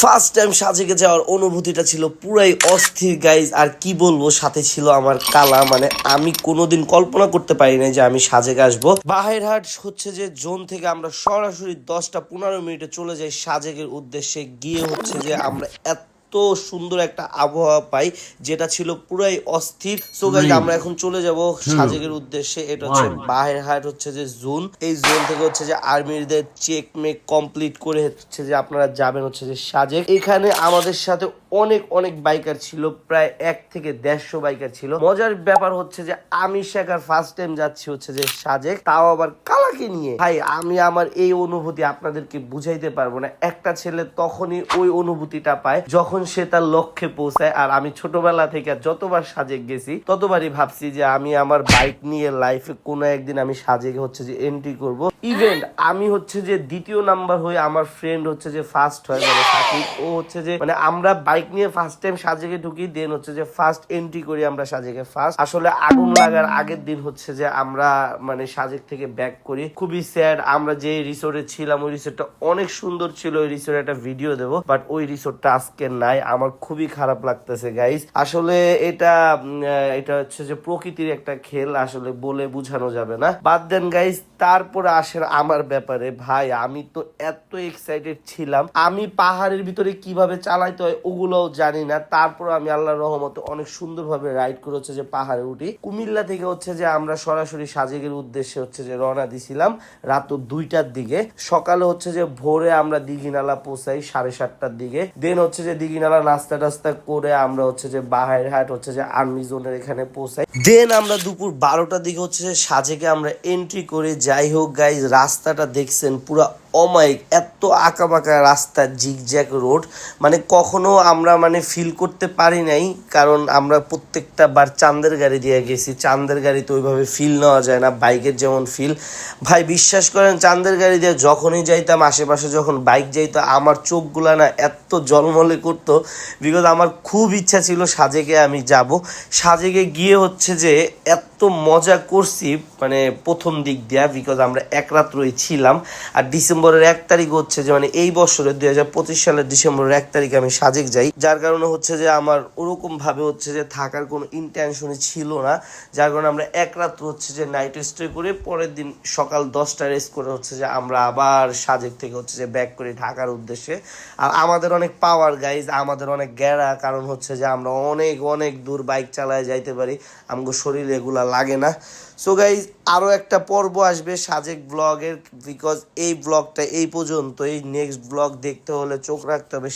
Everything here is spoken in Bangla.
ফার্স্ট টাইম সাজেকে যাওয়ার অনুভূতিটা ছিল পুরাই অস্থির গাইজ। আর কি বলবো, সাথে ছিল আমার কালা। মানে আমি কোনোদিন কল্পনা করতে পারি না যে আমি সাজেকে আসবো। বাহাইরহাট হচ্ছে যে জোন থেকে আমরা সরাসরি 10টা 15 মিনিটে চলে যাই সাজেকের উদ্দেশ্যে। গিয়ে হচ্ছে যে আমরা এত সুন্দর একটা আবহাওয়া পাই, যেটা ছিল পুরাই অস্থির। সো গাইজ আমরা এখন চলে যাব সাজেকের উদ্দেশ্যে। এটা হচ্ছে বাহাইরহাট হচ্ছে যে জোন। এই জোন থেকে হচ্ছে যে আর্মিদের চেক মেক কমপ্লিট করে হচ্ছে যে আপনারা যাবেন হচ্ছে যে সাজেক। এখানে আমাদের সাথে অনেক অনেক বাইকার ছিল, প্রায় 1 থেকে 150 বাইকার ছিল। মজার ব্যাপার হচ্ছে যে আমি শেখার ফার্স্ট টাইম যাচ্ছি হচ্ছে যে সাজেক, তাও আবার কালাকে নিয়ে। ভাই আমি আমার এই অনুভূতি আপনাদেরকে বুঝাইতে পারবো না। একটা ছেলে তখনই ওই অনুভূতিটা পায় যখন সে তার লক্ষ্যে পৌঁছায়। আর আমি ছোটবেলা থেকে যতবার সাজেক গেছি ততবারই ভাবছি যে আমি আমার বাইক নিয়ে লাইফে কোনো একদিন আমি সাজেকে হচ্ছে যে এন্ট্রি করব। ইভেন্ট আমি হচ্ছে যে 2য় নাম্বার হয়ে, আমার ফ্রেন্ড হচ্ছে যে ফার্স্ট হয়, মানে সাকিব। ও হচ্ছে যে মানে আমরা বাইক নিয়ে ফার্স্ট টাইম সাজেকে ঢুকি, দেন হচ্ছে যে ফার্স্ট এন্ট্রি করি আমরা সাজেকে ফার্স্ট। আসলে আগুন লাগার আগের দিন হচ্ছে যে আমরা মানে সাজেক থেকে ব্যাক করি। খুবই স্যাড। আমরা যে রিসোর্টে ছিলাম ওই রিসোর্টটা অনেক সুন্দর ছিল, ওই রিসোর্টে একটা ভিডিও দেবো, বাট ওই রিসোর্টটা আজকে নাই। আমার খুবই খারাপ লাগতেছে গাইস। আসলে এটা এটা হচ্ছে যে প্রকৃতির একটা খেল, আসলে বলে বোঝানো যাবে না। বাদ দেন গাইস, তারপরে আসেন আমার ব্যাপারে। ভাই আমি তো এত এক্সাইটেড ছিলাম, আমি পাহাড়ের ভিতরে কিভাবে চালাইতে হয় ওগুলোও জানি না। তারপর আমি আল্লাহর রহমতে অনেক সুন্দরভাবে রাইড করে হচ্ছে যে পাহাড়ে উঠি। কুমিল্লা থেকে হচ্ছে যে আমরা সরাসরি সাজেকের উদ্দেশ্যে হচ্ছে যে রওনা দিছিলাম রাত 2টার দিকে। সকালে হচ্ছে যে ভোরে আমরা দিঘিনালা পৌঁছাই 7:30টার দিকে। দেন হচ্ছে যে দিঘিনালা নাস্তা টাস্তা করে আমরা হচ্ছে যে বাহাইরহাট হচ্ছে যে আর্মি জোনের এখানে পৌঁছাই। দেন আমরা দুপুর 12টার দিকে হচ্ছে যে সাজেকে আমরা এন্ট্রি করে। যাই হোক গাইজ, রাস্তাটা দেখছেন পুরা অমায়িক, এত আঁকাবাঁকা রাস্তা, জিগজ্যাগ রোড। মানে কখনো আমরা মানে ফিল করতে পারি নাই, কারণ আমরা প্রত্যেকটা বার চাঁদের গাড়ি দিয়ে গেছি। চাঁদের গাড়িতে ওইভাবে ফিল নেওয়া যায় না, বাইকের যেমন ফিল। ভাই বিশ্বাস করেন, চাঁদের গাড়ি দিয়ে যখনই যাইতাম, আশেপাশে যখন বাইক যাইতো, আমার চোখগুলা না এত জলমলে করতো। বিকজ আমার খুব ইচ্ছা ছিল সাজেকে আমি যাব। সাজেকে গিয়ে হচ্ছে যে এত মজা করছি মানে প্রথম দিক দিয়া, বিকজ আমরা এক রাত্রই ছিলাম। আর ডিসেম্বরের 1 তারিখ হচ্ছে যে মানে এই বছরের 2025 সালের ডিসেম্বরের 1 তারিখে আমি সাজেক যাই। যার কারণে হচ্ছে যে আমার ওরকম ভাবে হচ্ছে যে থাকার কোনো ইন্টেনশনই ছিল না। যার কারণে আমরা এক রাত্র হচ্ছে যে নাইট স্টে করে পরের দিন সকাল 10টা রেস্ট করে হচ্ছে যে আমরা আবার সাজেক থেকে হচ্ছে যে ব্যাক করি ঢাকার উদ্দেশ্যে। আর আমাদের অনেক পাওয়ার গাইজ, আমাদের অনেক গ্যারা, কারণ হচ্ছে যে আমরা অনেক অনেক দূর বাইক চালায় যাইতে পারি, আমাদের শরীরে এগুলা লাগে না। সো গাইজ আরও একটা পর্ব আসবে সাজেক ব্লগের, বিকজ এই ব্লগটা এই পর্যন্ত। এই নেক্সট ব্লগ দেখতে হলে চোখ রাখতে হবে